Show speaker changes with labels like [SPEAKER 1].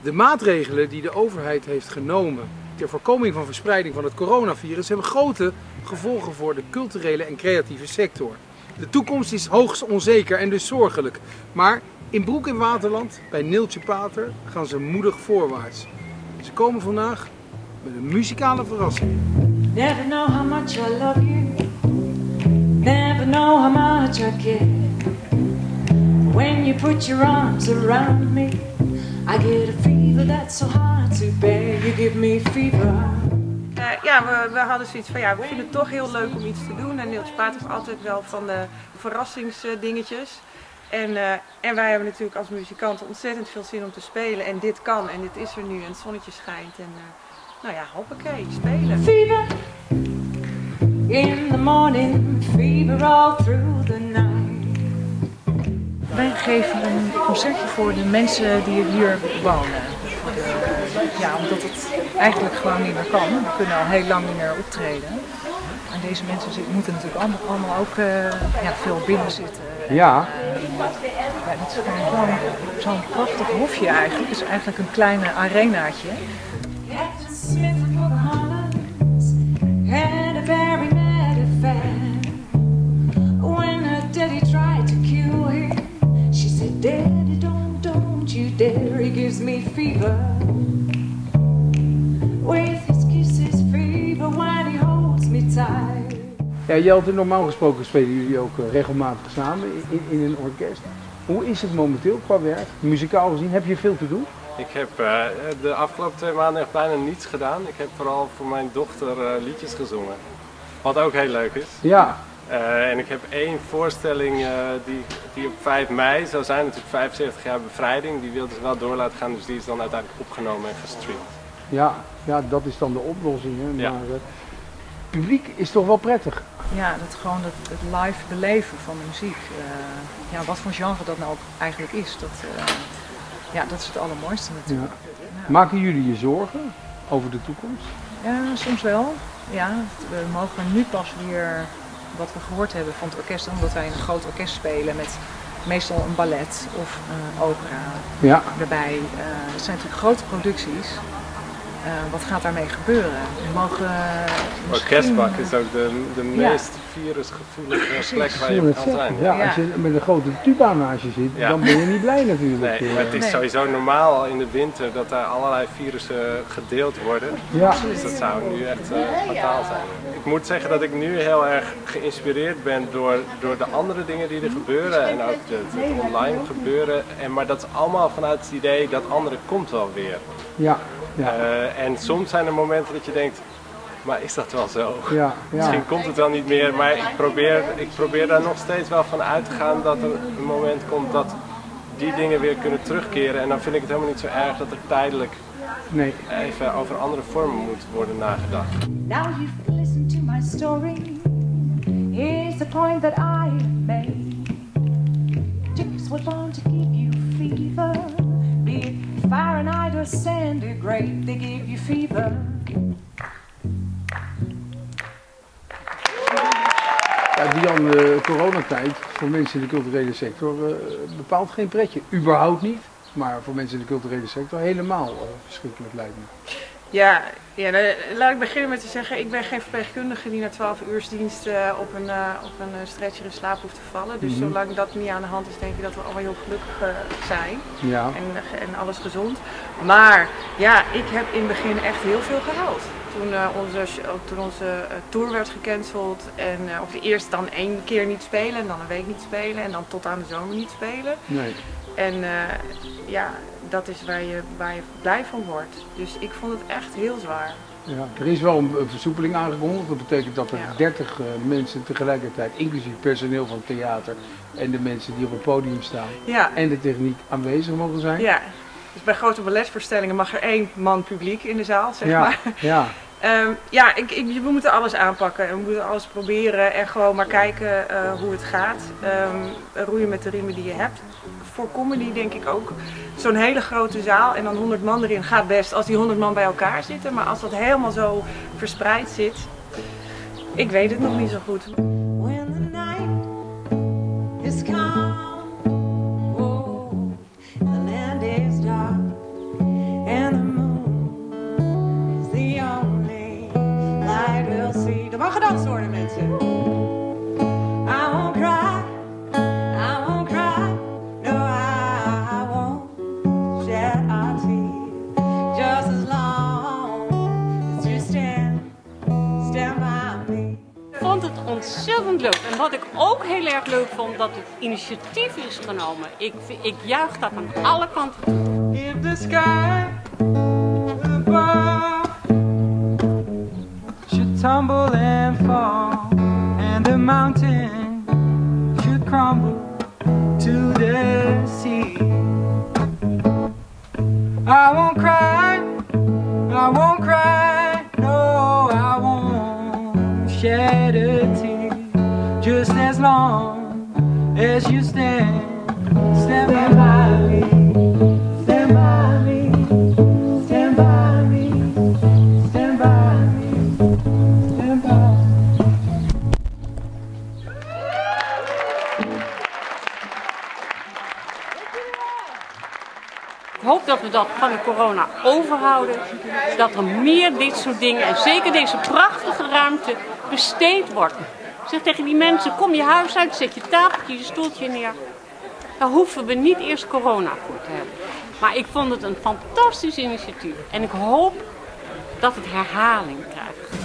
[SPEAKER 1] De maatregelen die de overheid heeft genomen ter voorkoming van verspreiding van het coronavirus hebben grote gevolgen voor de culturele en creatieve sector. De toekomst is hoogst onzeker en dus zorgelijk. Maar in Broek in Waterland, bij Neeltje Pater, gaan ze moedig voorwaarts. Ze komen vandaag met een muzikale verrassing.
[SPEAKER 2] Never know how much I love you. Never know how much I care. When you put your arms around me, I get a fever that's so hard to bear. You give me fever.
[SPEAKER 3] We hadden zoiets van, we vinden het toch heel leuk om iets te doen. En Neeltje Pater is altijd wel van de verrassingsdingetjes. En wij hebben natuurlijk als muzikanten ontzettend veel zin om te spelen. En dit kan en dit is er nu en het zonnetje schijnt. En hoppakee, spelen.
[SPEAKER 2] Fever in the morning, fever all through the night.
[SPEAKER 4] Wij geven een concertje voor de mensen die hier wonen. Omdat het eigenlijk gewoon niet meer kan. We kunnen al heel lang niet meer optreden. En deze mensen moeten natuurlijk allemaal ook veel binnen zitten.
[SPEAKER 1] Ja.
[SPEAKER 4] Het is gewoon zo'n prachtig hofje eigenlijk. Het is eigenlijk een kleine arenaatje.
[SPEAKER 2] Had a very mad affair. When her daddy tried to cure him, she said, Daddy, don't you dare, he gives me fever. With his kisses, fever when he holds me tight.
[SPEAKER 1] Ja, Jelte, normaal gesproken spelen jullie ook regelmatig samen in een orkest. Hoe is het momenteel qua werk? Muzikaal gezien, heb je veel te doen?
[SPEAKER 5] Ik heb de afgelopen 2 maanden echt bijna niets gedaan. Ik heb vooral voor mijn dochter liedjes gezongen. Wat ook heel leuk is.
[SPEAKER 1] Ja.
[SPEAKER 5] En ik heb 1 voorstelling die op 5 mei zou zijn, natuurlijk 75 jaar bevrijding. Die wilde ze wel door laten gaan, dus die is dan uiteindelijk opgenomen en gestreamd.
[SPEAKER 1] Ja, dat is dan de oplossing. Hè?
[SPEAKER 5] Ja.
[SPEAKER 1] Maar publiek is toch wel prettig?
[SPEAKER 4] Ja, het live beleven van de muziek. Wat voor genre dat nou ook eigenlijk is. Dat is het allermooiste natuurlijk.
[SPEAKER 1] Ja. Maken jullie je zorgen over de toekomst?
[SPEAKER 4] Ja, soms wel. Ja, we mogen nu pas weer wat we gehoord hebben van het orkest, omdat wij in een groot orkest spelen met meestal een ballet of opera erbij. Het zijn natuurlijk grote producties. Wat gaat daarmee gebeuren? We mogen
[SPEAKER 5] Orkestbak is ook de meest virusgevoelige plek waar je kan zijn.
[SPEAKER 1] Ja, als je met een grote tuba naast je zit, dan ben je niet blij natuurlijk.
[SPEAKER 5] Nee, maar het is sowieso normaal al in de winter dat er allerlei virussen gedeeld worden.
[SPEAKER 1] Ja.
[SPEAKER 5] Dus dat zou nu echt fataal zijn. Ik moet zeggen dat ik nu heel erg geïnspireerd ben door de andere dingen die er gebeuren en ook het online gebeuren. Maar dat is allemaal vanuit het idee dat andere komt wel weer.
[SPEAKER 1] Ja.
[SPEAKER 5] En soms zijn er momenten dat je denkt, maar is dat wel zo?
[SPEAKER 1] Ja.
[SPEAKER 5] Misschien komt het wel niet meer, maar ik probeer daar nog steeds wel van uit te gaan dat er een moment komt dat die dingen weer kunnen terugkeren. En dan vind ik het helemaal niet zo erg dat er tijdelijk even over andere vormen moet worden nagedacht.
[SPEAKER 2] Now you've listened to my story. Here's the point that I made. Chicks were born to give you fever. Be it Fahrenheit or centigrade, they give you fever.
[SPEAKER 1] Ja, Dian, de coronatijd voor mensen in de culturele sector bepaalt geen pretje. Überhaupt niet, maar voor mensen in de culturele sector helemaal verschrikkelijk lijkt me.
[SPEAKER 3] Ja, laat ik beginnen met te zeggen, ik ben geen verpleegkundige die na 12 uursdienst op een stretcher in slaap hoeft te vallen. Dus zolang dat niet aan de hand is, denk ik dat we allemaal heel gelukkig zijn en alles gezond. Maar ja, ik heb in het begin echt heel veel gehuild. Toen onze tour werd gecanceld en op de eerste dan 1 keer niet spelen en dan een week niet spelen en dan tot aan de zomer niet spelen.
[SPEAKER 1] Nee.
[SPEAKER 3] En dat is waar je blij van wordt. Dus ik vond het echt heel zwaar.
[SPEAKER 1] Ja, er is wel een versoepeling aangekondigd. Dat betekent dat er 30 mensen tegelijkertijd, inclusief personeel van het theater en de mensen die op het podium staan en de techniek aanwezig mogen zijn. Ja,
[SPEAKER 3] dus bij grote balletvoorstellingen mag er 1 man publiek in de zaal, zeg maar.
[SPEAKER 1] Ja.
[SPEAKER 3] We moeten alles aanpakken en we moeten alles proberen en gewoon maar kijken hoe het gaat. Roeien met de riemen die je hebt. Voor comedy denk ik ook. Zo'n hele grote zaal en dan 100 man erin gaat best als die 100 man bij elkaar zitten. Maar als dat helemaal zo verspreid zit, ik weet het nog niet zo goed.
[SPEAKER 2] When the night is calm, oh, the land is dark,
[SPEAKER 6] vond dat het initiatief is genomen. Ik juich dat aan alle kanten toe.
[SPEAKER 7] If the sky above should tumble and fall, and the mountain should crumble to the sea, I won't cry, no, I won't shed a tear, just as long as you stand by me, stand by me, stand by me, stand by me, stand by me.
[SPEAKER 6] Ik hoop dat we dat van de corona overhouden, dat er meer dit soort dingen en zeker deze prachtige ruimte besteed wordt. Zeg tegen die mensen, kom je huis uit, zet je tafeltje, je stoeltje neer. Daar hoeven we niet eerst corona voor te hebben. Maar ik vond het een fantastisch initiatief en ik hoop dat het herhaling krijgt.